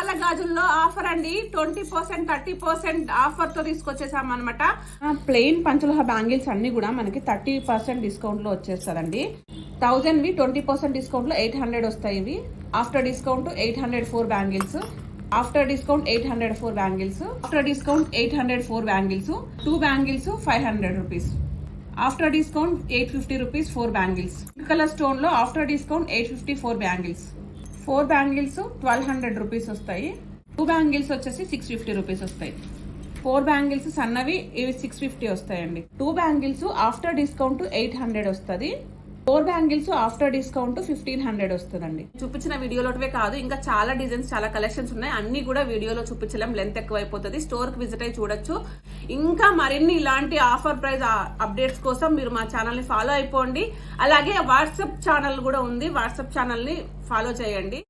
పాల గాజుల్లో ఆఫర్ అండి 20% 30% ఆఫర్ తో తీసుకొచ్చేసాం అనమాట. ప్లెయిన్ పంచలోహ బ్యాంగిల్స్ అన్ని కూడా మనకి 30% డిస్కౌంట్ లో వచ్చేస్తారండి. 1000 వి 20% డిస్కౌంట్ లో 800 వస్తాయి. ఇవి after discount 804 bangles. After discount 804 bangles. After discount 804 bangles. 2 bangles 500 rupees. After discount 850 rupees 4 bangles. Colour stone లో after discount 854 bangles. 4 bangles 1200 rupees వస్తాయి. 2 బ్యాంగిల్స్ వచ్చేసి 650 రూపీస్ వస్తాయి. 4 బ్యాంగిల్స్ సన్నవి ఇవి 650 వస్తాయండి. 2 బ్యాంగిల్స్ ఆఫ్టర్ డిస్కౌంట్ 800 వస్తుంది. 4 బ్యాంగిల్స్ ఆఫ్టర్ డిస్కౌంట్ 1500 వస్తుందండి. చూపించిన వీడియోలోటివే కాదు, ఇంకా చాలా డిజైన్స్ చాలా కలెక్షన్స్ ఉన్నాయి. అన్ని కూడా వీడియోలో చూపించలేం, లెంత్ ఎక్కువైపోతుంది. స్టోర్ కి విజిట్ అయ్యి చూడొచ్చు. ఇంకా మరిన్ని ఇలాంటి ఆఫర్ ప్రైస్ అప్డేట్స్ కోసం మీరు మా ఛానల్ ని ఫాలో అయిపోండి. అలాగే వాట్సాప్ ఛానల్ కూడా ఉంది, వాట్సాప్ ఛానల్ ని ఫాలో చేయండి.